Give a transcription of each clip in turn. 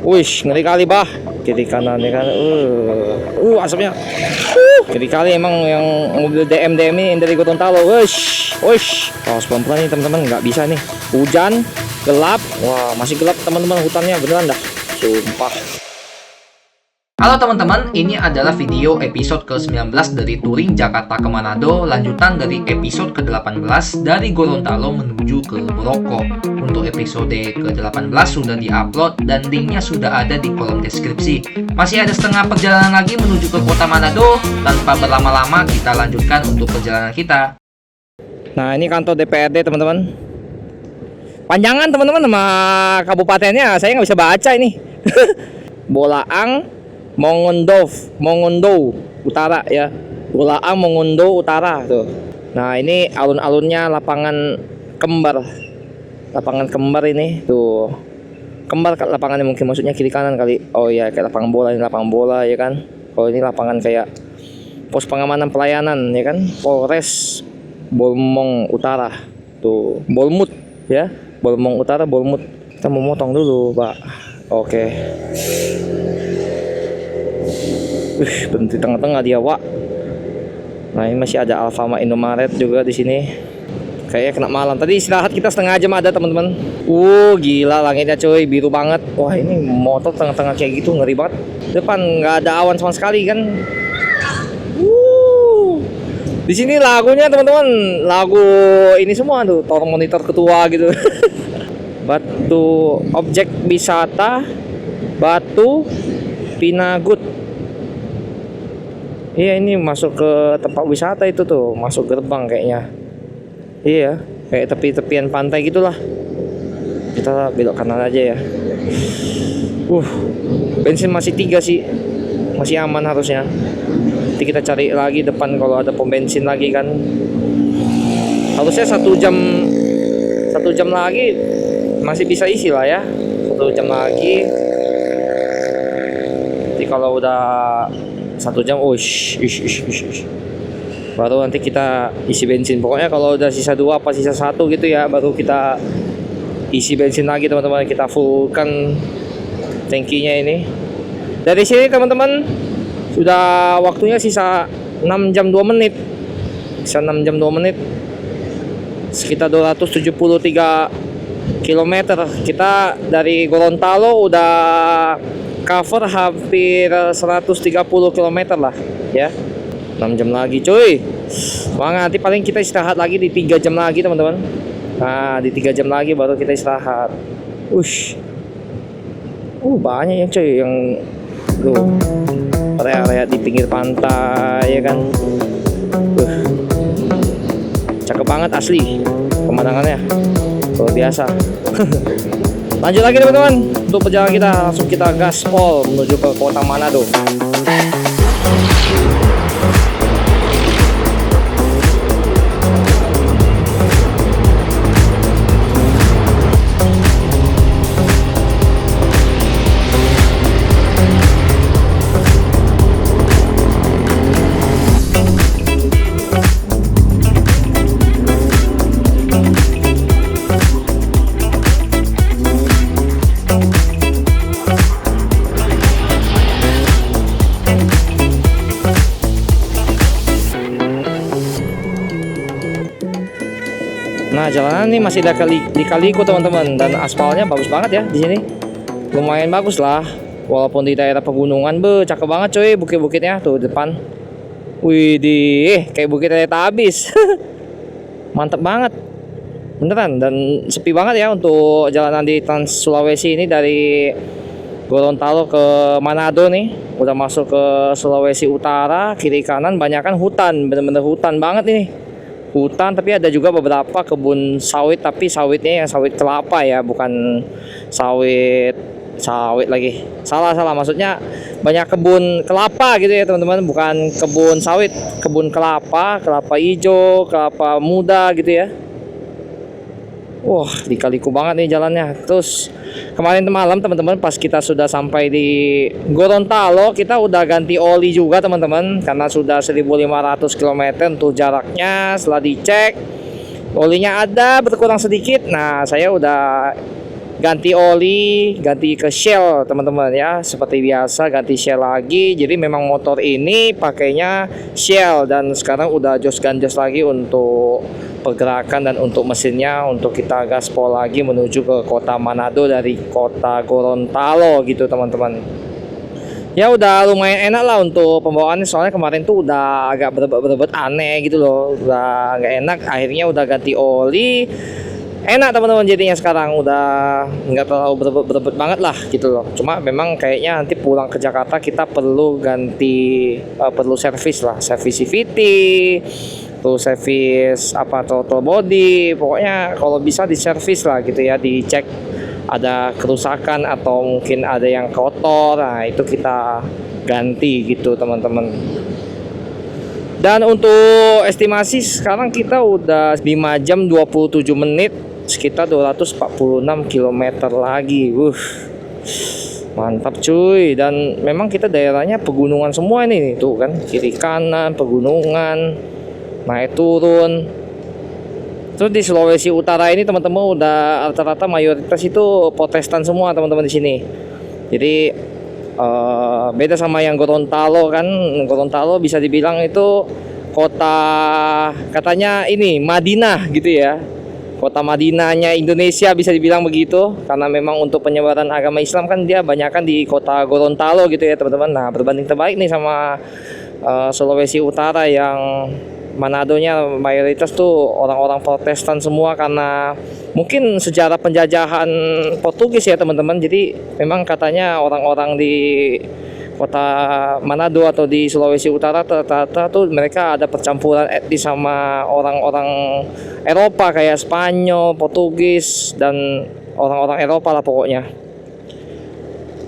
Wish, ngeri kali bah. Kiri kanan ya kan. Asapnya. Kiri kali emang yang mobil DM ini yang dari Gorontalo. Wish. Kalau pelan-pelan nih teman-teman, nggak bisa nih. Hujan, gelap. Wah, masih gelap teman-teman, hutannya beneran dah. Sumpah. Halo teman-teman, ini adalah video episode ke-19 dari touring Jakarta ke Manado, lanjutan dari episode ke-18 dari Gorontalo menuju ke Moroko. Untuk episode ke-18 sudah diupload dan linknya sudah ada di kolom deskripsi. Masih ada setengah perjalanan lagi menuju ke kota Manado. Tanpa berlama-lama kita lanjutkan untuk perjalanan kita. Nah, ini kantor DPRD teman-teman. Panjangan teman-teman sama kabupatennya, saya nggak bisa baca ini. Bolaang Mongondo Utara ya. Bolaang Mongondo Utara tuh. Nah, ini alun-alunnya lapangan kembar. Lapangan kembar ini tuh. Kembar lapangannya mungkin maksudnya kiri kanan kali. Oh iya, kayak lapangan bola, ini lapangan bola ya kan. Kalau ini lapangan kayak pos pengamanan pelayanan ya kan. Polres Bolmong Utara. Tuh, Bolmut ya. Bolmong Utara, Bolmut. Kita mau motong dulu, Pak. Oke. Berhenti tengah-tengah dia, Wak. Nah, ini masih ada Alfamart Indomaret juga di sini. Kayaknya kena malam. Tadi istirahat kita setengah jam ada, teman-teman. Gila langitnya coy, biru banget. Wah, ini motor tengah-tengah kayak gitu ngeri banget. Depan nggak ada awan sama sekali kan. Di sini lagunya, teman-teman, lagu ini semua tuh, tolong monitor ketua gitu. Batu objek wisata Batu Pinagut. Iya, ini masuk ke tempat wisata itu tuh, masuk gerbang kayaknya. Iya, kayak tepi-tepian pantai gitulah. Kita belok kanan aja ya. Bensin masih 3 sih, masih aman harusnya. Nanti kita cari lagi depan kalau ada pom bensin lagi kan. Harusnya 1 jam lagi masih bisa isi lah ya. 1 jam lagi. Nanti kalau udah 1 jam, baru nanti kita isi bensin. Pokoknya kalau udah sisa 2 apa sisa 1 gitu ya, baru kita isi bensin lagi teman-teman. Kita fullkan tangkinya ini. Dari sini teman-teman sudah waktunya sisa 6 jam 2 menit. Sisa 6 jam 2 menit. Sekitar 273 km. Kita dari Gorontalo udah cover hampir 130 km lah ya. 6 jam lagi cuy. Semangat, nanti paling kita istirahat lagi di 3 jam lagi teman-teman. Nah, di 3 jam lagi baru kita istirahat. Banyak ya cuy yang area-area di pinggir pantai ya kan. Cakep banget asli pemandangannya, luar biasa. Lanjut lagi teman-teman, untuk perjalanan kita langsung kita gaspol menuju ke kota Manado. Nah, jalanan ini masih ada kali-kaliku teman-teman, dan aspalnya bagus banget ya di sini. Lumayan bagus lah, walaupun di daerah pegunungan. Cakep banget coy bukit-bukitnya tuh depan. Widih, kayak bukit Teletabis. Mantep banget. Beneran, dan sepi banget ya untuk jalanan di Trans Sulawesi ini. Dari Gorontalo ke Manado nih, udah masuk ke Sulawesi Utara. Kiri kanan banyakan hutan, bener-bener hutan banget ini. Hutan, tapi ada juga beberapa kebun sawit, tapi sawitnya yang sawit kelapa ya, bukan sawit lagi. Salah, maksudnya banyak kebun kelapa gitu ya teman-teman, bukan kebun sawit, kebun kelapa hijau, kelapa muda gitu ya. Wah, dikaliku banget nih jalannya. Terus kemarin malam teman-teman, pas kita sudah sampai di Gorontalo, kita udah ganti oli juga teman-teman, karena sudah 1500 km untuk jaraknya. Setelah dicek, olinya ada berkurang sedikit. Nah, saya udah ganti oli, ganti ke Shell teman-teman ya. Seperti biasa ganti Shell lagi. Jadi memang motor ini pakainya Shell dan sekarang udah jos ganjos lagi untuk pergerakan dan untuk mesinnya, untuk kita gaspol lagi menuju ke kota Manado dari kota Gorontalo gitu teman-teman. Ya udah lumayan enak lah untuk pembawaannya, soalnya kemarin tuh udah agak berebet aneh gitu loh, udah nggak enak. Akhirnya udah ganti oli, enak teman-teman. Jadinya sekarang udah nggak terlalu berebet banget lah gitu loh. Cuma memang kayaknya nanti pulang ke Jakarta kita perlu ganti, perlu servis lah, servis CVT, terus servis apa, throttle body, pokoknya kalau bisa diservis lah gitu ya, dicek ada kerusakan atau mungkin ada yang kotor. Nah itu kita ganti gitu teman-teman. Dan untuk estimasi sekarang kita udah 5 jam 27 menit, sekitar 246 km lagi. Mantap cuy. Dan memang kita daerahnya pegunungan semua ini tuh kan, kiri kanan pegunungan, naik turun. Terus di Sulawesi Utara ini teman-teman udah rata-rata mayoritas itu Protestan semua teman-teman di sini. Jadi beda sama yang Gorontalo kan. Gorontalo bisa dibilang itu kota, katanya ini Madinah gitu ya. Kota Madinahnya Indonesia bisa dibilang begitu, karena memang untuk penyebaran agama Islam kan dia banyakkan di kota Gorontalo gitu ya teman-teman. Nah berbanding terbalik nih sama Sulawesi Utara yang Manadonya mayoritas tuh orang-orang Protestan semua, karena mungkin sejarah penjajahan Portugis ya teman-teman. Jadi memang katanya orang-orang di kota Manado atau di Sulawesi Utara ternyata tuh mereka ada percampuran etnis sama orang-orang Eropa kayak Spanyol, Portugis dan orang-orang Eropa lah pokoknya.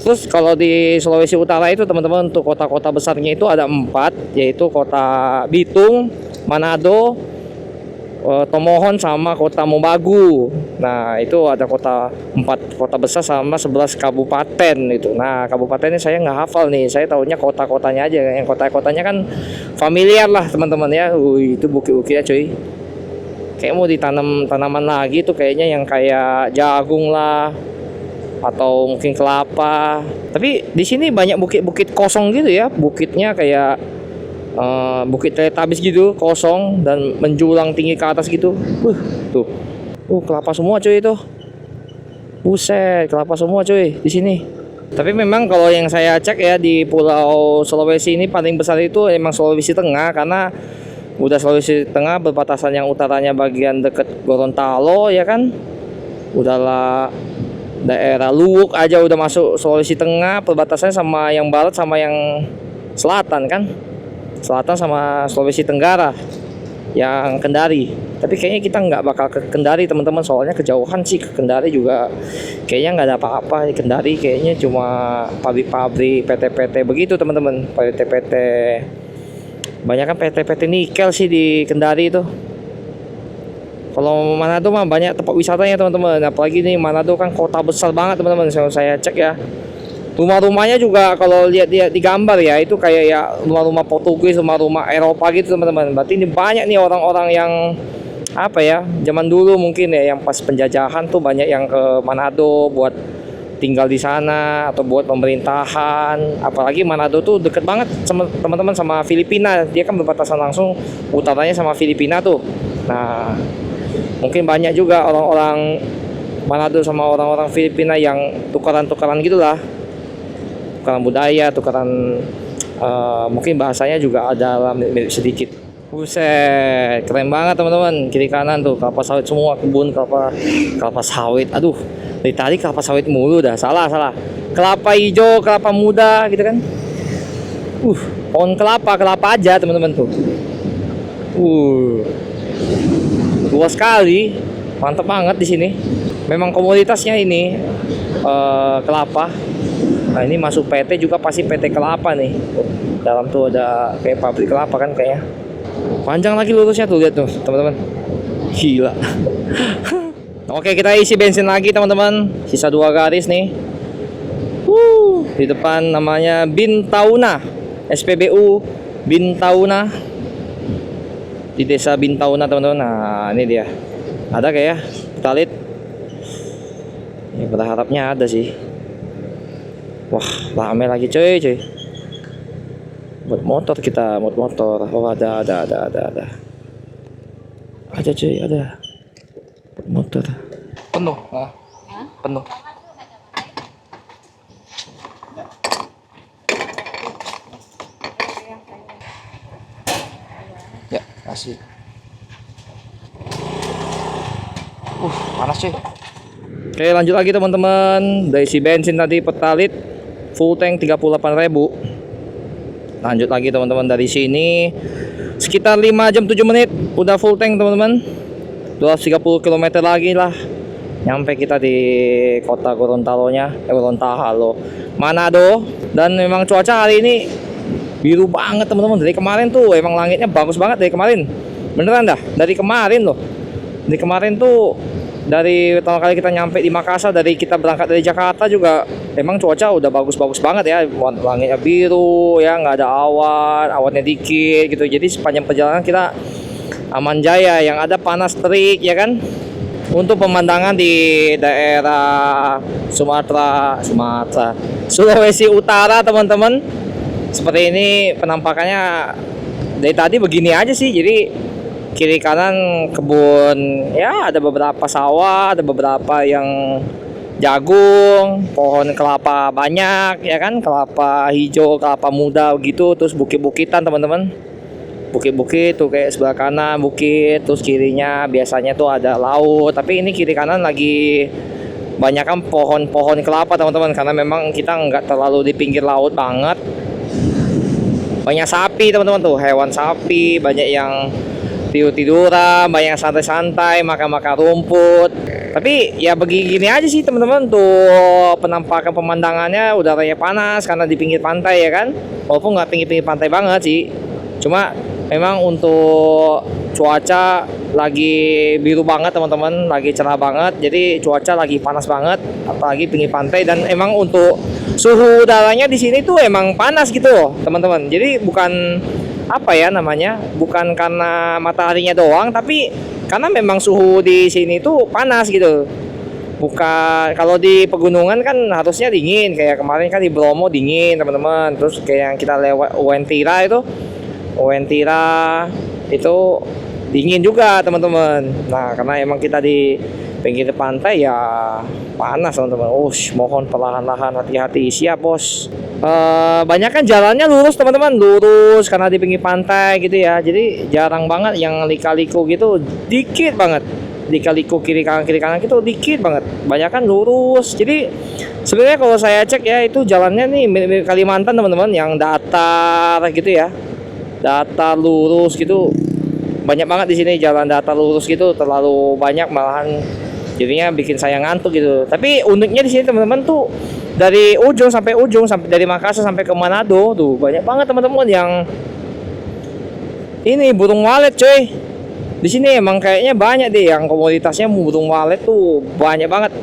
Terus kalau di Sulawesi Utara itu teman-teman, untuk kota-kota besarnya itu ada 4, yaitu kota Bitung, Manado, Tomohon sama kota Mobagu. Nah itu ada 4 kota besar sama 11 kabupaten itu. Nah kabupatennya saya nggak hafal nih, saya tahunya kota-kotanya aja. Yang kota-kotanya kan familiar lah teman-teman ya. Itu bukit-bukitnya cuy, kayak mau ditanam tanaman lagi tuh kayaknya, yang kayak jagung lah atau mungkin kelapa. Tapi di sini banyak bukit-bukit kosong gitu ya, bukitnya kayak bukit teletabis gitu, kosong dan menjulang tinggi ke atas gitu. Tuh, kelapa semua cuy itu. Buset, kelapa semua cuy di sini. Tapi memang kalau yang saya cek ya, di Pulau Sulawesi ini paling besar itu emang Sulawesi Tengah, karena udah Sulawesi Tengah berbatasan yang utaranya bagian deket Gorontalo ya kan. Udahlah daerah Luwuk aja udah masuk Sulawesi Tengah, perbatasannya sama yang barat sama yang selatan kan. Selatan sama Sulawesi Tenggara yang Kendari. Tapi kayaknya kita nggak bakal ke Kendari teman-teman, soalnya kejauhan sih. Ke Kendari juga kayaknya nggak ada apa-apa. Di Kendari kayaknya cuma pabrik-pabrik, PT-PT begitu teman-teman. PT-PT, banyak kan PT-PT nikel sih di Kendari itu. Kalau Manado mah banyak tempat wisatanya teman-teman. Apalagi nih Manado kan kota besar banget teman-teman. Saya cek ya, rumah-rumahnya juga kalau lihat di gambar ya, itu kayak ya rumah-rumah Portugis, rumah-rumah Eropa gitu teman-teman. Berarti ini banyak nih orang-orang yang apa ya, zaman dulu mungkin ya, yang pas penjajahan tuh banyak yang ke Manado buat tinggal di sana atau buat pemerintahan. Apalagi Manado tuh deket banget sama teman-teman sama Filipina. Dia kan berbatasan langsung utaranya sama Filipina tuh. Nah mungkin banyak juga orang-orang Manado sama orang-orang Filipina yang tukaran-tukaran gitulah, tukaran budaya, tukaran mungkin bahasanya juga ada mirip sedikit. Buset, keren banget teman-teman. Kiri kanan tuh kelapa sawit semua, kebun kelapa sawit. Aduh, dari tadi kelapa sawit mulu dah. Salah. Kelapa hijau, kelapa muda gitu kan. Pohon kelapa aja teman-teman tuh. Luas sekali, mantap banget di sini. Memang komoditasnya ini kelapa. Nah ini masuk PT juga pasti PT kelapa nih. Dalam tuh ada kayak pabrik kelapa kan kayaknya. Panjang lagi lurusnya tuh, lihat tuh teman-teman. Gila. Oke, kita isi bensin lagi teman-teman. Sisa 2 garis nih. Di depan namanya Bintauna, SPBU Bintauna, di desa Bintauna teman-teman. Nah ini dia, ada kayak ya, kita lihat Ya, berharapnya ada sih. Wah, rame lagi cuy. Buat motor kita, buat motor. Oh, ada. Ada cuy, ada. Buat motor. Penuh, penuh. Ya, kasih. Panas cuy. Oke, lanjut lagi teman-teman. Dari isi bensin tadi Pertalite full tank 38.000. Lanjut lagi teman-teman, dari sini sekitar 5 jam 7 menit udah full tank teman-teman. 230 km lagi lah nyampe kita di kota Gorontalo, Manado. Dan memang cuaca hari ini biru banget teman-teman. Dari kemarin tuh emang langitnya bagus banget dari kemarin. Beneran dah, dari kemarin loh. Dari kemarin tuh, dari pertama kali kita nyampe di Makassar, dari kita berangkat dari Jakarta juga emang cuaca udah bagus-bagus banget ya. Langitnya biru ya, nggak ada awannya dikit gitu. Jadi sepanjang perjalanan kita aman jaya, yang ada panas terik ya kan. Untuk pemandangan di daerah Sulawesi Utara teman-teman, seperti ini penampakannya dari tadi begini aja sih. Jadi kiri kanan kebun ya, ada beberapa sawah, ada beberapa yang jagung, pohon kelapa banyak ya kan, kelapa hijau, kelapa muda gitu. Terus bukit-bukitan teman-teman, bukit-bukit tuh kayak sebelah kanan bukit, terus kirinya biasanya tuh ada laut. Tapi ini kiri kanan lagi banyak kan pohon-pohon kelapa teman-teman, karena memang kita nggak terlalu di pinggir laut banget. Banyak sapi teman-teman tuh, hewan sapi banyak yang tidur-tiduran, banyak santai-santai, makan-makan rumput. Tapi ya begini aja sih teman-teman tuh penampakan pemandangannya. Udaranya panas karena di pinggir pantai ya kan, walaupun nggak pinggir-pinggir pantai banget sih. Cuma memang untuk cuaca lagi biru banget teman-teman, lagi cerah banget. Jadi cuaca lagi panas banget, apalagi pinggir pantai. Dan emang untuk suhu udaranya di sini tuh emang panas gitu teman-teman. Jadi bukan apa ya namanya, bukan karena mataharinya doang, tapi karena memang suhu di sini tuh panas gitu. Bukan, kalau di pegunungan kan harusnya dingin, kayak kemarin kan di Bromo dingin teman-teman. Terus kayak yang kita lewat Uwentira itu dingin juga teman-teman. Nah, karena emang kita di pinggir pantai ya panas teman-teman. Mohon perlahan-lahan, hati-hati, siap bos. Banyak kan jalannya lurus teman-teman, lurus karena di pinggir pantai gitu ya. Jadi jarang banget yang lika-liku gitu, dikit banget. Lika-liku kiri kanan gitu dikit banget. Banyak kan lurus. Jadi sebenarnya kalau saya cek ya, itu jalannya nih mirip Kalimantan teman-teman, yang datar gitu ya. Datar lurus gitu. Banyak banget di sini jalan datar lurus gitu, terlalu banyak malahan. Jadinya bikin saya ngantuk gitu. Tapi uniknya di sini teman-teman tuh, dari ujung sampai dari Makassar sampai ke Manado tuh banyak banget teman-teman yang ini burung walet coy. Di sini emang kayaknya banyak deh yang komoditasnya burung walet tuh, banyak banget.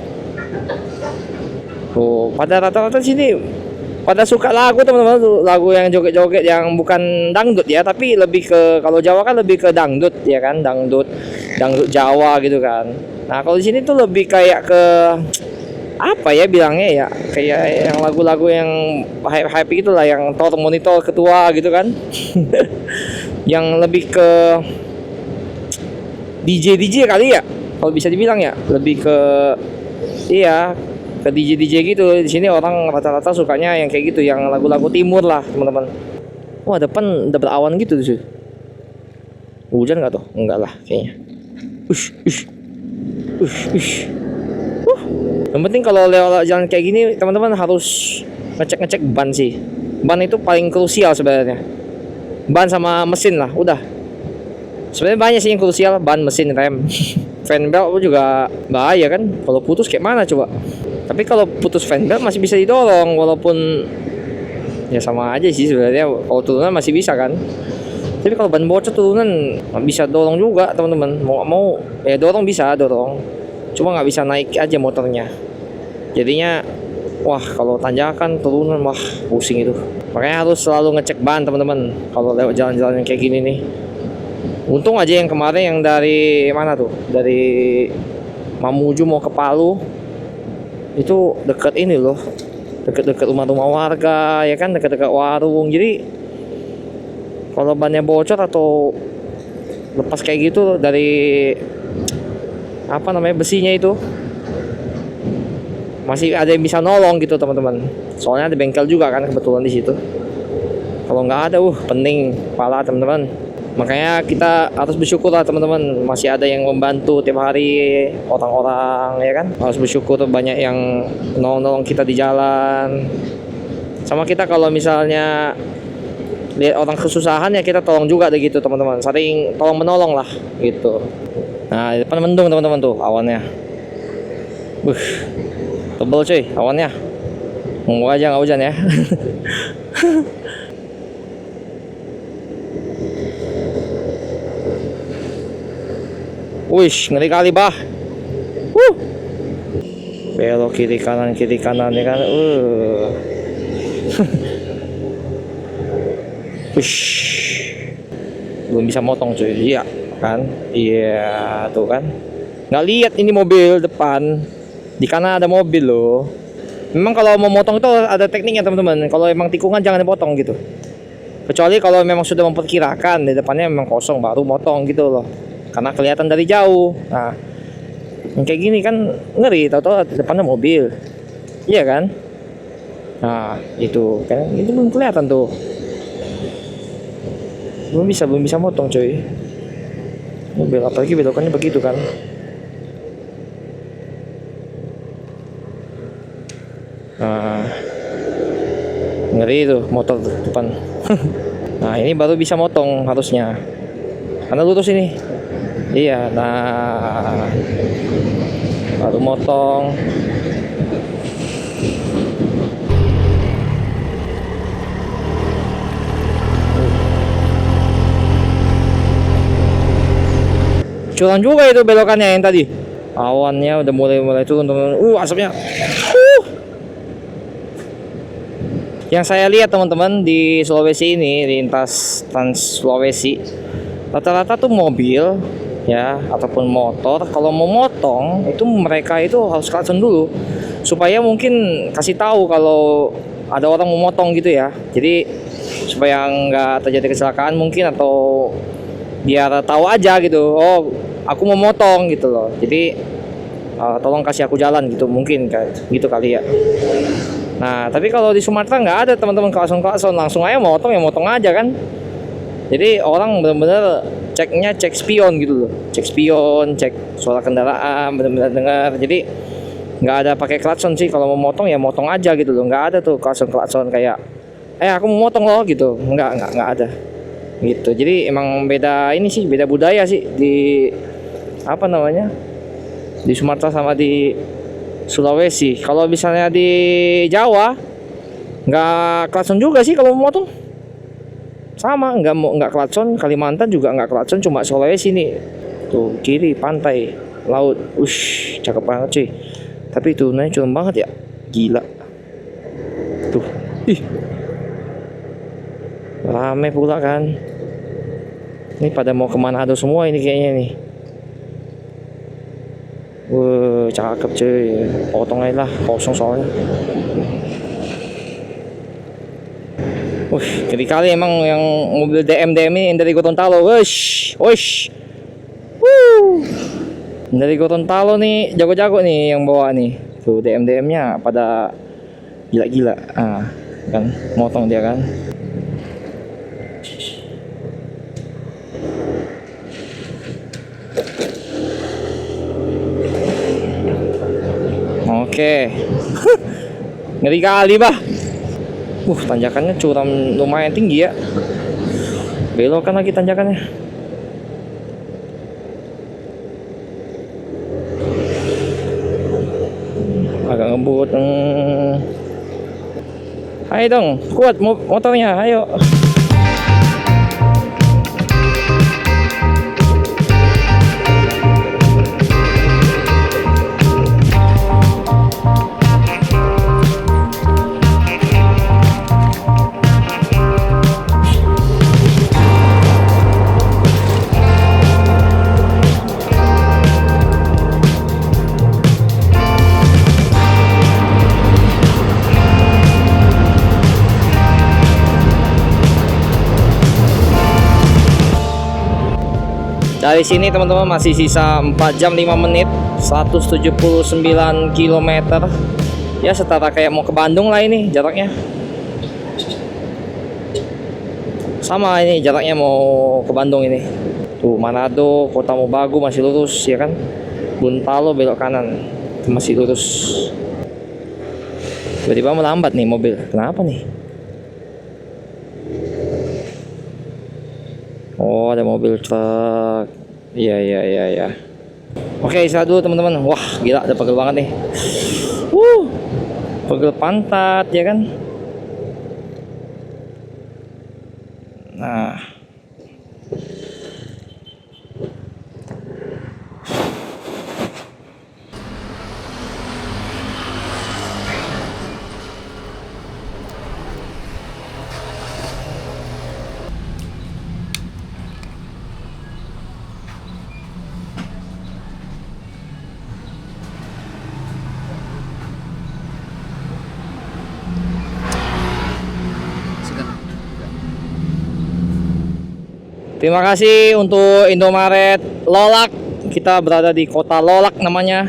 Tuh, pada rata-rata sini pada suka lagu teman-teman tuh, lagu yang joget-joget yang bukan dangdut ya, tapi lebih ke, kalau Jawa kan lebih ke dangdut ya kan, dangdut Jawa gitu kan. Nah, kalau di sini tuh lebih kayak ke apa ya bilangnya ya, kayak yang lagu-lagu yang happy gitu lah, yang monitor ketua gitu kan. Yang lebih ke DJ kali ya, kalau bisa dibilang ya, lebih ke iya, ke DJ gitu. Di sini orang rata-rata sukanya yang kayak gitu, yang lagu-lagu timur lah teman-teman. Wah, depan udah berawan gitu sih. Hujan nggak tuh? Enggak lah kayaknya. Yang penting kalau lewat jalan kayak gini teman-teman harus ngecek ban sih. Ban itu paling krusial sebenarnya. Ban sama mesin lah, udah. Sebenarnya banyak sih yang krusial, ban, mesin, rem. Fan belt juga bahaya kan, kalau putus kayak mana coba. Tapi kalau putus fan belt masih bisa didorong, walaupun ya sama aja sih sebenarnya. Kalau turunan masih bisa kan. Tapi kalau ban bocor turunan nggak bisa dorong juga teman-teman. Mau ya dorong bisa dorong, cuma nggak bisa naik aja motornya. Jadinya wah, kalau tanjakan turunan wah pusing itu. Makanya harus selalu ngecek ban teman-teman kalau lewat jalan-jalan yang kayak gini nih. Untung aja yang kemarin yang dari mana tuh, dari Mamuju mau ke Palu, itu dekat ini loh, dekat-dekat rumah-rumah warga ya kan, dekat-dekat warung. Jadi kalau bannya bocor atau lepas kayak gitu dari apa namanya besinya itu, masih ada yang bisa nolong gitu teman-teman. Soalnya ada bengkel juga kan kebetulan di situ. Kalau nggak ada, pening pala teman-teman. Makanya kita harus bersyukur lah teman-teman, masih ada yang membantu tiap hari orang-orang ya kan. Harus bersyukur banyak yang nolong-nolong kita di jalan. Sama kita kalau misalnya lihat orang kesusahan ya kita tolong juga deh gitu teman-teman. Saling tolong menolong lah gitu. Nah di depan mendung teman-teman tuh awannya. Tebel cuy awannya. Mau aja nggak hujan ya. Wih, ngeri kali bah. Belok kiri kanan ya kan. Wih, belum bisa motong cuy. Iya kan? Iya tuh kan. Nggak lihat ini mobil depan. Di kanan ada mobil loh. Memang kalau mau motong itu ada tekniknya teman-teman. Kalau emang tikungan jangan dipotong gitu. Kecuali kalau memang sudah memperkirakan di depannya memang kosong baru motong gitu loh. Karena kelihatan dari jauh. Nah, yang kayak gini kan ngeri, tahu-tahu depannya mobil. Iya kan? Nah, itu kan itu belum kelihatan tuh. Belum bisa motong coy. Mobil apalagi belokannya begitu kan. Nah, ngeri tuh motor depan. Nah, ini baru bisa motong harusnya. Karena lurus ini. Iya, nah baru motong. Curang juga itu belokannya yang tadi. Awannya udah mulai turun teman-teman. Asapnya. Yang saya lihat teman-teman di Sulawesi ini, lintas Trans Sulawesi, rata-rata tuh mobil ya ataupun motor kalau mau motong itu mereka itu harus klakson dulu supaya mungkin kasih tahu kalau ada orang mau motong gitu ya. Jadi supaya nggak terjadi kecelakaan mungkin, atau biar tahu aja gitu, oh aku mau motong gitu loh. Jadi tolong kasih aku jalan gitu, mungkin kayak gitu kali ya. Nah tapi kalau di Sumatera nggak ada teman-teman klakson langsung aja motong ya motong aja kan. Jadi orang benar-benar cek spion gitu loh, cek spion, cek suara kendaraan, benar-benar dengar. Jadi nggak ada pakai klakson sih. Kalau mau motong ya motong aja gitu loh, nggak ada tuh klakson kayak aku mau motong loh gitu, nggak ada gitu. Jadi emang beda ini sih, beda budaya sih di apa namanya di Sumatera sama di Sulawesi. Kalau misalnya di Jawa nggak klakson juga sih kalau mau motong. Sama nggak klakson. Kalimantan juga nggak klakson, cuma Sulawesi nih tuh kiri pantai laut. Cakep banget cuy. Tapi tunanya curang banget ya, gila tuh. Rame pula kan. Ini pada mau ke Manado semua ini kayaknya nih. Cakep cuy. Potong aja lah, kosong soalnya. Gede kali emang yang mobil DM ini yang dari Gorontalo. Dari Gorontalo nih, jago-jago nih yang bawa nih. Tuh DM-nya pada gila-gila. Kan motong dia kan. Oke. Ngeri kali bah. Tanjakannya curam lumayan tinggi ya. Belokan lagi tanjakannya. Agak ngebut. Ayo dong, kuat motornya, ayo. Dari sini teman-teman masih sisa 4 jam 5 menit, 179 km. Ya setara kayak mau ke Bandung lah ini jaraknya. Sama ini jaraknya mau ke Bandung ini. Tuh Manado, Kota Mobagu masih lurus ya kan. Buntalo belok kanan, itu masih lurus. Tiba-tiba melambat nih mobil. Kenapa nih? Oh, ada mobil truk. Iya. Oke, istirahat dulu teman-teman. Wah, gila, ada pegel banget nih. Pegel pantat ya kan. Nah, terima kasih untuk Indomaret Lolak. Kita berada di kota Lolak namanya.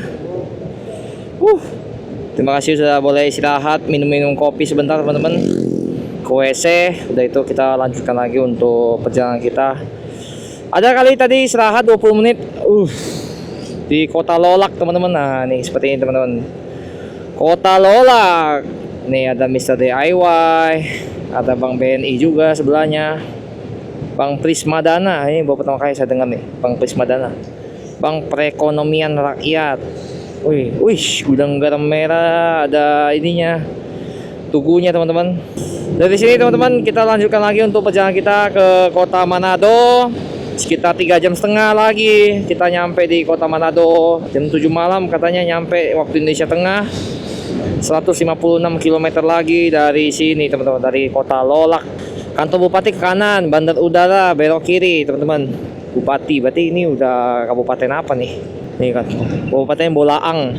Terima kasih sudah boleh istirahat, minum-minum kopi sebentar teman-teman. Ke WC. Udah itu kita lanjutkan lagi untuk perjalanan kita. Ada kali tadi istirahat 20 menit. Di kota Lolak teman-teman. Nah, nih seperti ini teman-teman. Kota Lolak. Nih ada Mr. DIY, ada Bang BNI juga sebelahnya. Bang Prismadana, ini baru pertama kali saya dengar nih, Bang Prismadana. Bang Perekonomian Rakyat. Wih, gudang garam merah, ada ininya, tugunya teman-teman. Dari sini teman-teman kita lanjutkan lagi untuk perjalanan kita ke kota Manado. Sekitar 3,5 jam lagi kita nyampe di kota Manado. Jam 7 malam katanya nyampe waktu Indonesia Tengah. 156 km lagi dari sini teman-teman, dari kota Lolak. Kantor Bupati ke kanan, bandar udara belok kiri teman-teman. Bupati, berarti ini udah kabupaten apa nih? Nih kan, Kabupaten Bolaang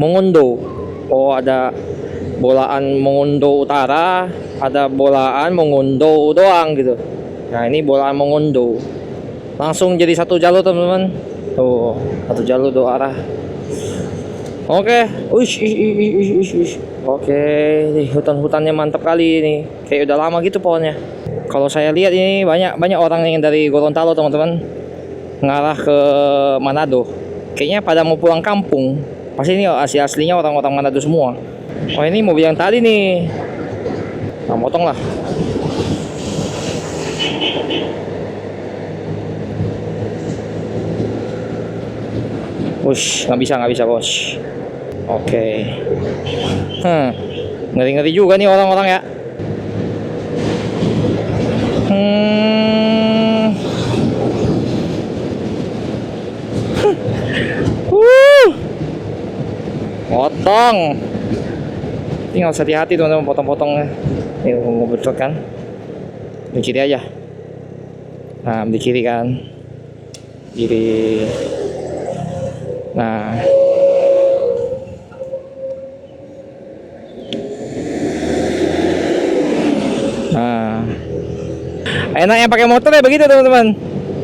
Mongondo. Oh, ada Bolaan Mongondo Utara, ada Bolaan Mongondo doang gitu. Nah ini Bolaan Mongondo. Langsung jadi satu jalur teman-teman. Tuh, satu jalur dua arah. Oke, Oke, nih hutan-hutannya mantap kali ini. Kayak udah lama gitu pohonnya. Kalau saya lihat ini banyak orang yang dari Gorontalo teman-teman ngarah ke Manado. Kayaknya pada mau pulang kampung. Pasti ini aslinya orang-orang Manado semua. Oh ini mobil yang tadi nih. Nah, motong lah. Nggak bisa bos. Oke. Ngeri-ngeri juga nih orang-orang ya. Potong. Ini harus hati-hati teman-teman potong-potongnya. Ini mobil truk kan. Di kiri aja. Nah, di kiri kan. Kiri. Nah. Enaknya pakai motor ya begitu teman-teman.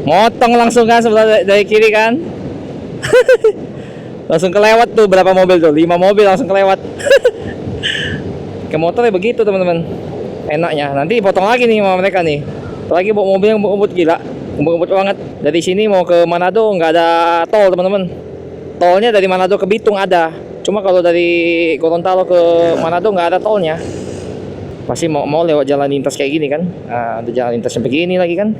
Motong langsung kan sebelah dari kiri kan. Langsung kelewat tuh berapa mobil tuh? 5 mobil langsung kelewat. Ke motor ya begitu teman-teman. Enaknya. Nanti potong lagi nih sama mereka nih. Apalagi bawa mobil yang ngebut gila. Ngebut banget. Dari sini mau ke Manado nggak ada tol teman-teman. Tolnya dari Manado ke Bitung ada. Cuma kalau dari Gorontalo ke Manado nggak ada tolnya. Pasti mau lewat jalan lintas kayak gini kan. Ada jalan lintas sampai gini lagi kan.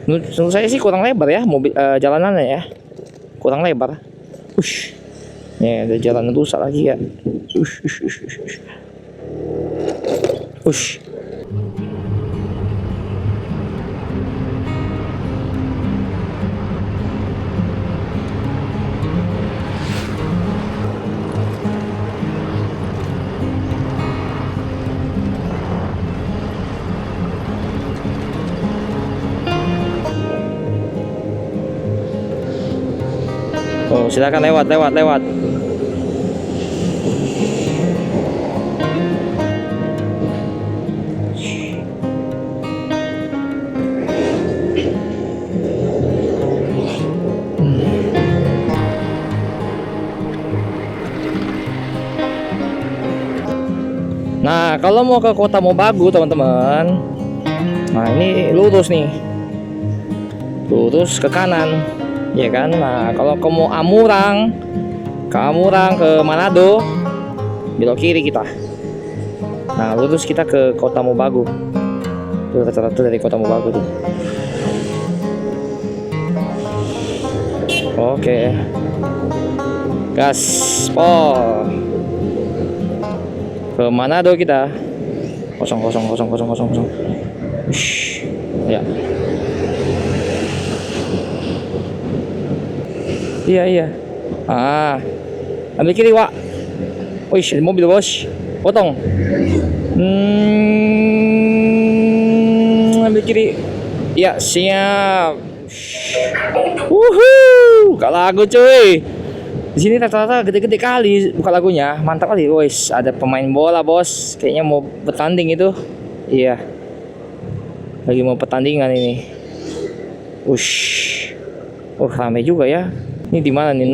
Menurut saya sih kurang lebar ya mobil jalanannya ya. Kurang lebar. Nih ada jalan rusak lagi ya. Oh, silakan lewat. Nah, kalau mau ke Kota Mobagu teman-teman, nah ini lurus nih, lurus ke kanan, ya kan. Nah, kalau ke mau Amurang, ke Manado, belok kiri kita. Nah, lurus kita ke Kota Mobagu. Itu rata-rata dari Kota Mobagu tuh. Oke, gaspol ke Manado kita. Kosong. Ush, ya. Iya. Ambil kiri, Wak. Wih, ada mobil, bos. Potong. Ambil kiri. Ya, siap. Wuhuu, gak lagu cuy. Di sini rata-rata gede-gede kali buka lagunya, mantap kali. Wes, ada pemain bola, bos. Kayaknya mau bertanding itu. Iya. Lagi mau pertandingan ini. Ush. Ramai juga ya. Ini di mana nih?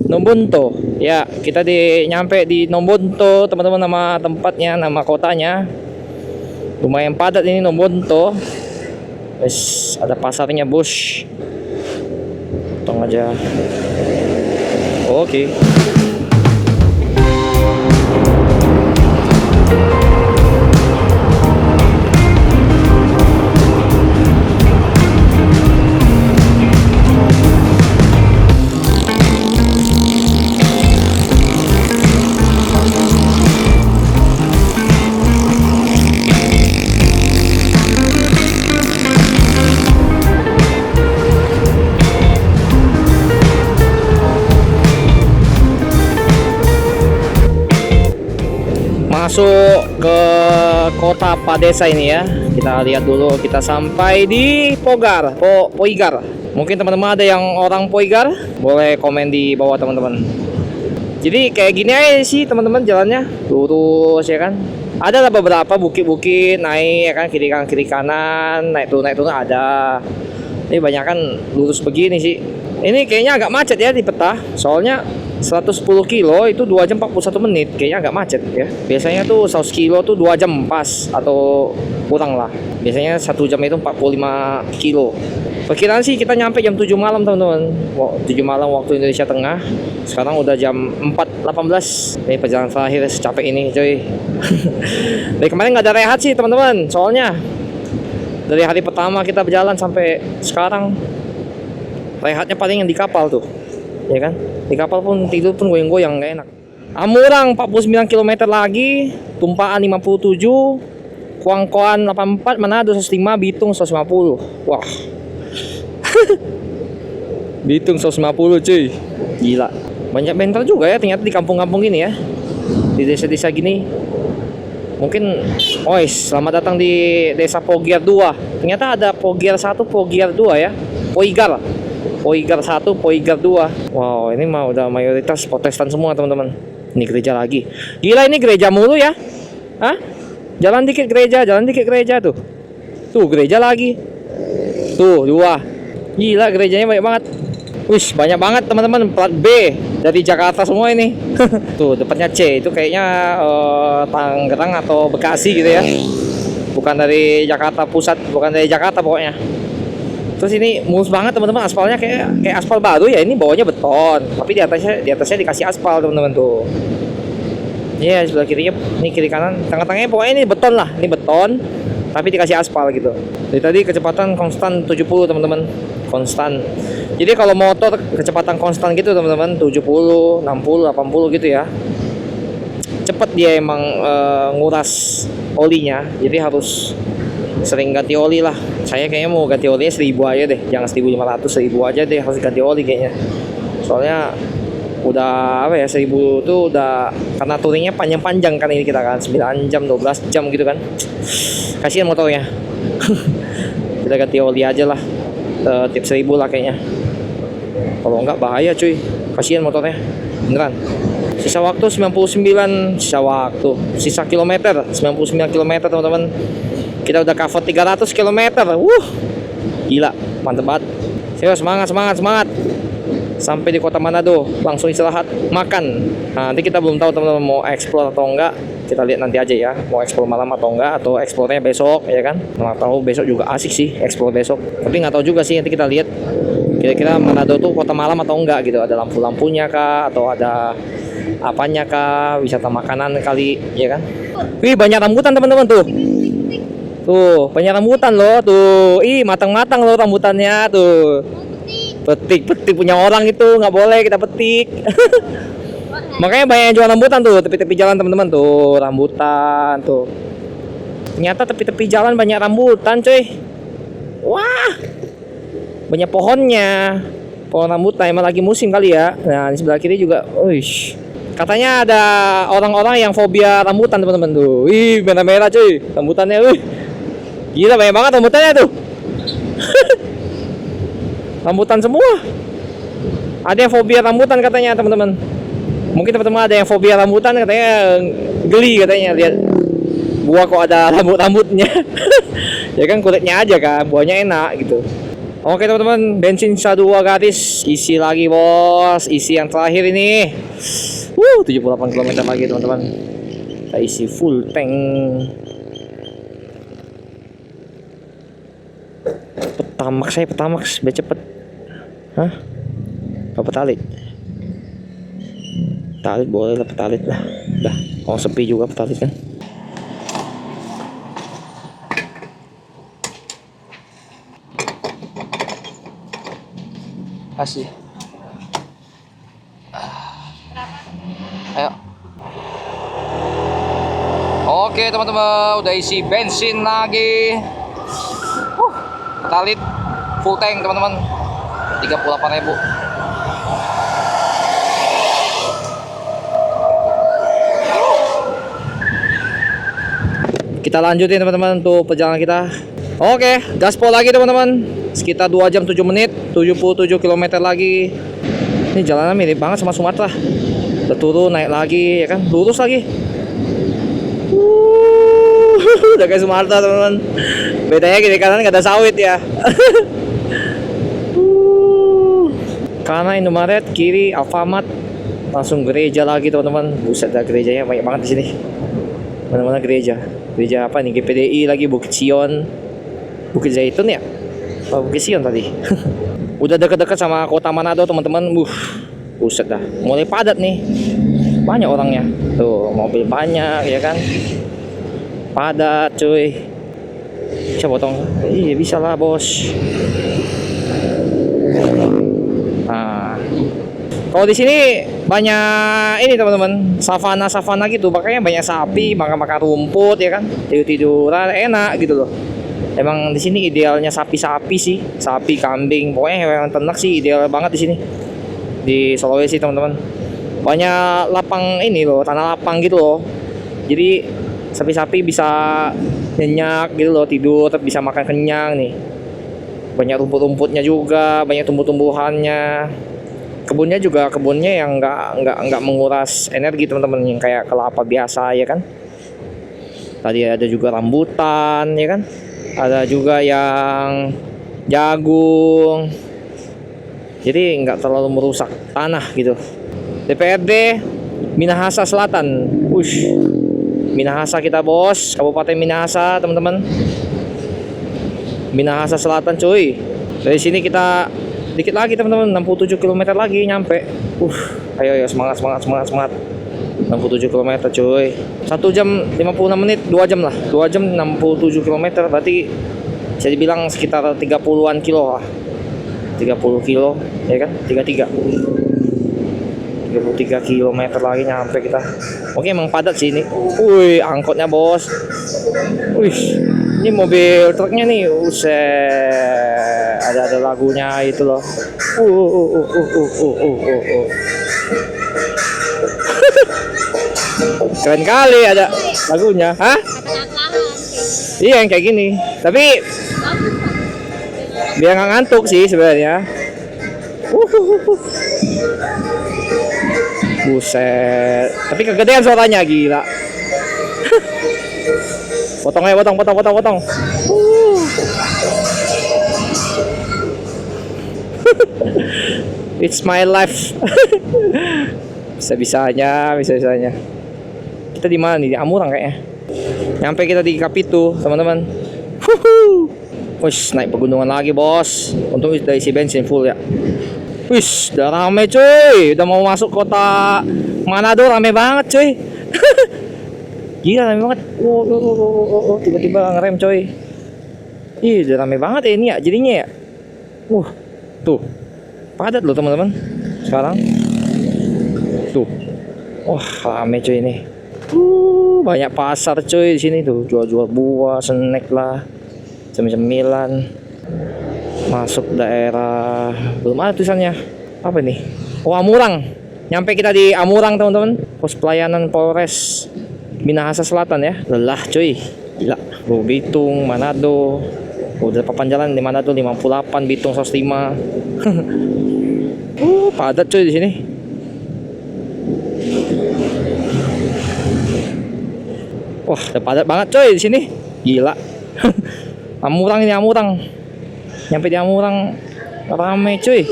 Nombonto. Ya, kita nyampe di Nombonto, teman-teman, nama tempatnya, nama kotanya. Lumayan padat ini Nombonto. Wes, ada pasarnya, bos. Potong aja. Oke. Masuk ke kota Padesa ini ya. Kita lihat dulu, kita sampai di Poigar. Mungkin teman-teman ada yang orang Poigar, boleh komen di bawah teman-teman. Jadi kayak gini aja sih teman-teman, jalannya lurus ya kan. Ada beberapa bukit-bukit naik ya kan, kiri kanan, naik turun ada. Ini banyak kan lurus begini sih. Ini kayaknya agak macet ya di peta, soalnya 110 kilo itu 2 jam 41 menit. Kayaknya agak macet ya. Biasanya tuh 100 kilo tuh 2 jam pas atau kurang lah. Biasanya 1 jam itu 45 kilo. Perkiraan sih kita nyampe jam 7 malam teman-teman. 7 malam waktu Indonesia Tengah. Sekarang udah jam 4.18. Ini perjalanan terakhir secapek ini coy. Dari kemarin nggak ada rehat sih teman-teman. Soalnya dari hari pertama kita berjalan sampai sekarang, rehatnya paling yang di kapal tuh, ya kan. Di kapal pun tidur pun goyang-goyang, gak enak. Amurang 49 km lagi, Tumpaan 57, Kuangkoan 84, Manado 105, Bitung 150. Wah. Bitung 150 cuy. Gila. Banyak bentar juga ya ternyata di kampung-kampung gini ya. Di desa-desa gini. Mungkin selamat datang di Desa Pogiar 2. Ternyata ada Pogiar 1, Pogiar 2 ya. Poigar 1, Poigar 2. Wow, ini mah udah mayoritas Protestan semua teman-teman. Ini gereja lagi. Gila, ini gereja mulu ya. Hah? Jalan dikit gereja tuh. Tuh gereja lagi. Tuh 2. Gila, gerejanya banyak banget. Wih, banyak banget teman-teman. Plat B dari Jakarta semua ini. Tuh depannya C, itu kayaknya Tangerang atau Bekasi gitu ya. Bukan dari Jakarta Pusat, bukan dari Jakarta pokoknya. Terus ini mulus banget teman-teman, aspalnya kayak aspal baru ya. Ini bawahnya beton, tapi di atasnya dikasih aspal teman-teman tuh. Iya, sebelah kirinya, ini kiri kanan, tengah-tengahnya pokoknya ini beton lah. Ini beton, tapi dikasih aspal gitu. Dari tadi kecepatan konstan 70 teman-teman, konstan. Jadi kalau motor kecepatan konstan gitu teman-teman, 70, 60, 80 gitu ya. Cepet dia emang nguras olinya, jadi harus sering ganti oli lah. Saya kayaknya mau ganti olinya 1000 aja deh, jangan 1500, 1000 aja deh harus ganti oli kayaknya. Soalnya udah 1000 tuh udah, karena touringnya panjang-panjang kan ini kita kan 9 jam 12 jam gitu kan. Kasihan motornya. Kita ganti oli aja lah, tiap 1000 lah kayaknya. Kalau enggak bahaya cuy, kasihan motornya beneran. Sisa waktu 99, sisa kilometer 99 km teman-teman. Kita udah cover 300 km. Gila, mantep banget. Serius, semangat. Sampai di kota Manado, langsung istirahat, makan. Nah, nanti kita belum tahu teman-teman mau explore atau enggak. Kita lihat nanti aja ya, mau explore malam atau enggak, atau explore-nya besok ya kan. Nggak tahu, besok juga asik sih explore besok. Tapi nggak tahu juga sih, nanti kita lihat kira-kira Manado tuh kota malam atau enggak gitu. Ada lampu-lampunya kah, atau ada apanya kah, wisata makanan kali ya kan. Wih, banyak rambutan teman-teman tuh. Tuh, banyak rambutan loh tuh. Ih, matang-matang loh rambutannya tuh. Petik punya orang itu nggak boleh kita petik. Makanya banyak yang jual rambutan tuh tepi-tepi jalan teman-teman tuh, rambutan tuh. Ternyata tepi-tepi jalan banyak rambutan cuy. Wah, banyak pohonnya, pohon rambutan. Emang lagi musim kali ya. Nah di sebelah kiri juga, wish. Katanya ada orang-orang yang fobia rambutan teman-teman tuh. Wih, merah-merah cuy rambutannya. Wih, gila banyak banget rambutannya tuh. Rambutan semua. Ada yang fobia rambutan katanya teman-teman. Mungkin teman-teman ada yang fobia rambutan, katanya geli katanya lihat buah kok ada rambut-rambutnya. Ya kan kulitnya aja kan, buahnya enak gitu. Oke teman-teman, bensin sisa 2 gratis, isi lagi bos, isi yang terakhir ini. 78 km lagi teman-teman. Kita isi full tank. Petamax biar cepet. Hah? Apa petalit? Petalit boleh lah, petalit lah. Dah, kalau sepi juga petalit kan. Kasih. Ayo. Oke teman-teman, udah isi bensin lagi. Petalit full tank teman-teman. 38.000. Kita lanjutin teman-teman untuk perjalanan kita. Oke, gaspol lagi teman-teman. Sekitar 2 jam 7 menit, 77 km lagi. Ini jalannya mirip banget sama Sumatera. Udah turun, naik lagi ya kan, lurus lagi. Udah kayak Sumatera teman-teman. Bedanya kiri kanan nggak ada sawit ya. Kanan Indomaret, kiri Alfamart, langsung gereja lagi teman-teman. Buset, ada gerejanya banyak banget di sini. Mana-mana gereja. Gereja apa nih? GPDI lagi, Bukit Sion, Bukit Zaitun ya? Oh, Bukit Sion tadi. Udah deket-deket sama kota Manado teman-teman. Buset dah, mulai padat nih. Banyak orangnya. Tuh, mobil banyak ya kan. Padat cuy. Bisa potong? Iya bisa lah bos. Nah, kalau di sini banyak ini teman-teman, savana gitu, makanya banyak sapi, makan rumput ya kan, tiduran enak gitu loh. Emang di sini idealnya sapi-sapi sih, sapi, kambing, pokoknya hewan ternak sih ideal banget di sini. Di Sulawesi teman-teman, banyak lapang ini loh, tanah lapang gitu loh. Jadi sapi-sapi bisa nyenyak gitu loh, tidur bisa makan kenyang nih. Banyak rumput-rumputnya juga, banyak tumbuh-tumbuhannya. Kebunnya yang nggak menguras energi teman-teman, yang kayak kelapa biasa ya kan. Tadi ada juga rambutan ya kan. Ada juga yang jagung. Jadi nggak terlalu merusak tanah gitu. DPRD Minahasa Selatan. Minahasa kita bos, Kabupaten Minahasa teman-teman. Minahasa Selatan cuy. Dari sini kita dikit lagi teman-teman, 67 km lagi nyampe. Ayo semangat. 67 km cuy. 1 jam 56 menit, 2 jam lah. 2 jam 67 km, berarti bisa dibilang sekitar 30-an kilo lah. 30 kilo ya kan? 33 km lagi nyampe kita. Oke, emang padat sih ini. Angkotnya bos. Ini mobil truknya nih. Ada lagunya itu loh. Keren kali ada lagunya. Hah? Iya yang kayak gini. Tapi biar nggak ngantuk sih sebenarnya. Buset. Tapi kegedean suaranya gila. Potong. It's my life. Bisa-bisanya. Kita di mana nih? Di Amurang kayaknya. Nyampe kita di Kapitu, teman-teman. Wih, naik pegunungan lagi, bos. Untung udah isi bensin full ya. Wih, udah rame cuy. Udah mau masuk kota Manado, rame banget cuy. Gila, rame banget. Tiba-tiba ngerem coy. Ih, udah rame banget ya ini ya jadinya ya. Tuh. Padat loh teman-teman. Sekarang. Tuh. Wah, rame cuy ini. Banyak pasar cuy di sini tuh, jual-jual buah, snack lah, cemilan. Masuk daerah belum ada tulisannya. Apa nih? Oh, Amurang. Nyampe kita di Amurang teman-teman. Pos pelayanan Polres Minahasa Selatan ya. Lelah cuy. Gila. Bitung, Manado. Udah papan jalan di Manado 58, Bitung 105. Padat cuy di sini. Wah, udah padat banget coy di sini. Gila. Amurang ini Amurang. Nyampe di Amurang rame cuy.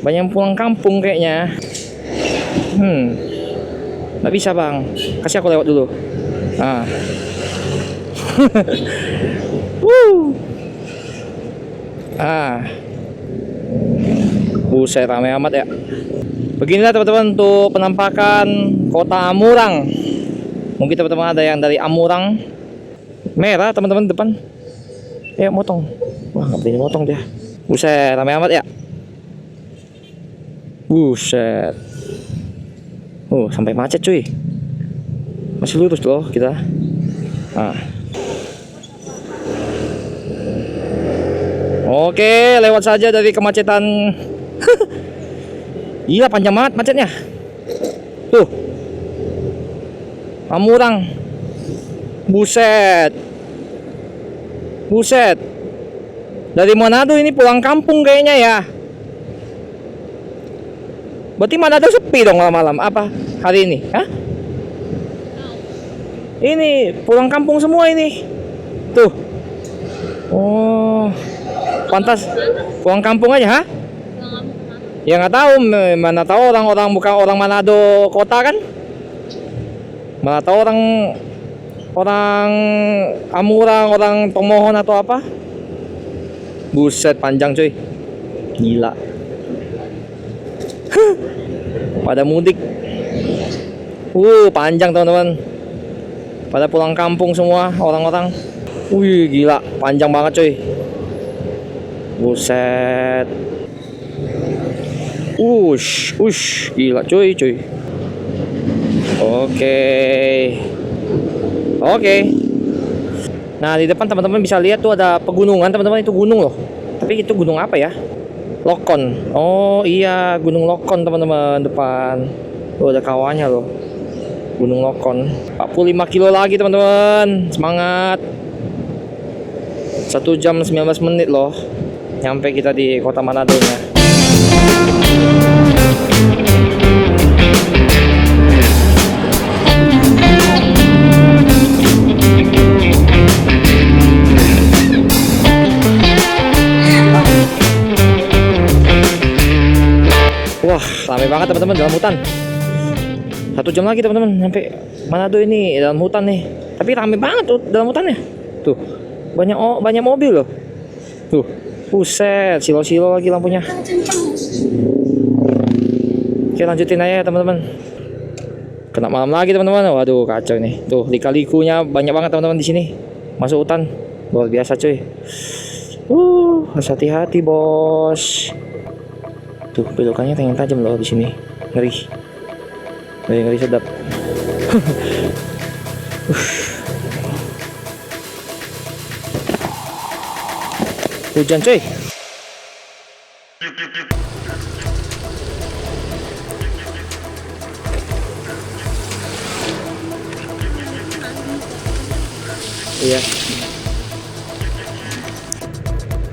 Banyak yang pulang kampung kayaknya. Nggak bisa bang. Kasih aku lewat dulu. Nah. Buset, rame amat ya. Beginilah teman-teman untuk penampakan kota Amurang. Mungkin teman-teman ada yang dari Amurang. Merah teman-teman depan. Motong. Wah, nggak berani motong dia. Buset, rame amat ya. Buset. Sampai macet cuy. Masih lurus loh kita. Oke, lewat saja dari kemacetan. Gila, panjang banget macetnya. Tuh. Amurang. Buset. Dari Manado ini pulang kampung kayaknya ya. Berarti Manado sepi dong malam-malam. Apa hari ini? Hah? Ini pulang kampung semua ini. Tuh. Oh. Pantas pulang kampung aja, ha? Ya nggak tahu, mana tahu orang-orang bukan orang Manado kota kan? Mana tahu orang Amurang, orang Tomohon atau apa? Buset, panjang cuy. Gila. Pada mudik. Panjang teman-teman. Pada pulang kampung semua orang-orang. Gila, panjang banget cuy. Buset. Gila cuy. Oke. Nah, di depan teman-teman bisa lihat tuh ada pegunungan teman-teman, itu gunung loh. Tapi itu gunung apa ya? Lokon. Oh iya, Gunung Lokon teman-teman depan. Tuh ada kawannya loh. Gunung Lokon. 45 kilo lagi teman-teman. Semangat. 1 jam 19 menit loh. Nyampe kita di kota Manado-nya. Wah, ramai banget teman-teman dalam hutan. 1 jam lagi teman-teman nyampe Manado ini, dalam hutan nih. Tapi ramai banget tuh dalam hutannya. Tuh, banyak mobil loh. Tuh, buset, silo-silo lagi lampunya. Oke, lanjutin aja teman-teman. Kena malam lagi teman-teman. Waduh, kacau nih. Tuh, lika-likunya banyak banget teman-teman di sini. Masuk hutan, luar biasa cuy. Harus hati-hati bos. Tuh, belokannya tajam loh di sini. Ngeri sedap. Hujan cuy. Iya.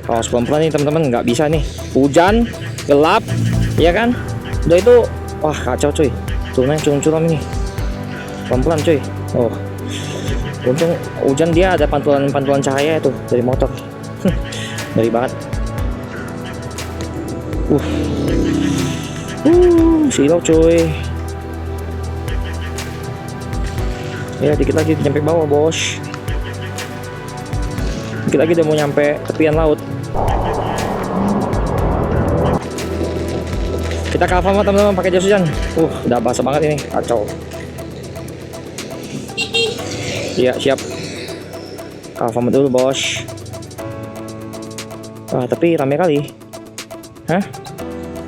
Awas pelan-pelan nih teman-teman, nggak bisa nih. Hujan, gelap, ya kan? Udah itu, wah kacau cuy. Tuh curam ini. Pelan-pelan cuy. Untung hujan dia ada pantulan cahaya itu dari motor. Ngeri banget. Silau cuy. Ya dikit lagi nyampe bawah bos. Dikit lagi udah mau nyampe tepian laut. Kita ke Alfamart teman-teman pakai jas hujan. Udah basah banget ini, kacau. Iya siap. Ke Alfamart dulu bos. Tapi rame kali. Hah?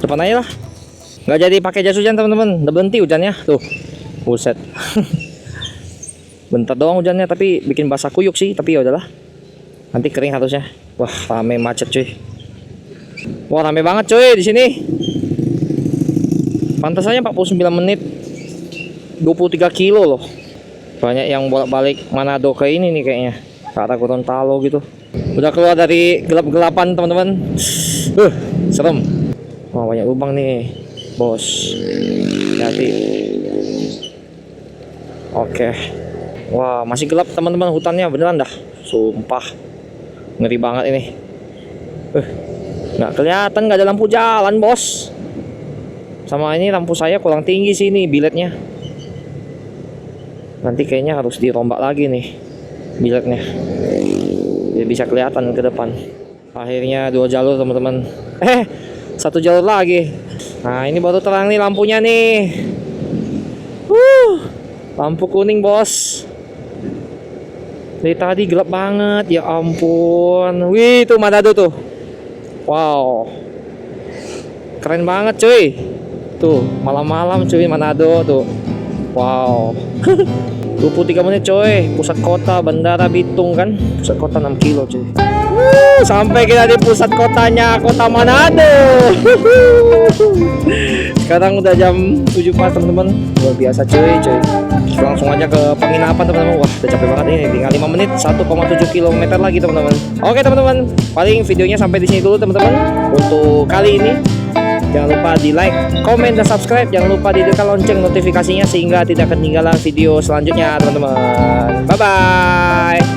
Depan aja lah. Nggak jadi pakai jas hujan teman-teman. Udah berhenti hujannya. Tuh. Buset. Bentar doang hujannya tapi bikin basah kuyuk sih. Tapi ya udahlah. Nanti kering harusnya. Wah, rame macet cuy. Wah, rame banget cuy di sini. Pantas aja 49 menit. 23 kilo loh. Banyak yang bolak-balik Manado ke ini nih kayaknya. Ke arah Gorontalo gitu. Udah keluar dari gelap-gelapan teman-teman. Serem. Wah, banyak lubang nih, bos. Hati. Oke. Wah, masih gelap teman-teman hutannya beneran dah. Sumpah. Ngeri banget ini. Nggak kelihatan, nggak ada lampu jalan, bos. Sama ini lampu saya kurang tinggi sih ini biletnya. Nanti kayaknya harus dirombak lagi nih biletnya. Biar bisa kelihatan ke depan. Akhirnya 2 jalur teman-teman. 1 jalur lagi. Nah ini baru terang nih lampunya nih. Lampu kuning bos. Dari tadi gelap banget, ya ampun. Wih, tuh Manado tuh. Wow. Keren banget cuy. Tuh, malam-malam cuy Manado tuh. Wow. 23 menit coy. Pusat kota Bandara Bitung kan. Pusat kota 6 kilo cuy. Sampai kita di pusat kotanya Kota Manado. Sekarang udah jam 7 pas teman-teman. Luar biasa cuy. Langsung aja ke penginapan teman-teman. Wah udah capek banget ini. Tinggal 5 menit 1,7 km lagi teman-teman. Oke teman-teman, paling videonya sampai di sini dulu teman-teman. Untuk kali ini jangan lupa di like, komen, dan subscribe. Jangan lupa ditekan lonceng notifikasinya sehingga tidak ketinggalan video selanjutnya teman-teman. Bye bye.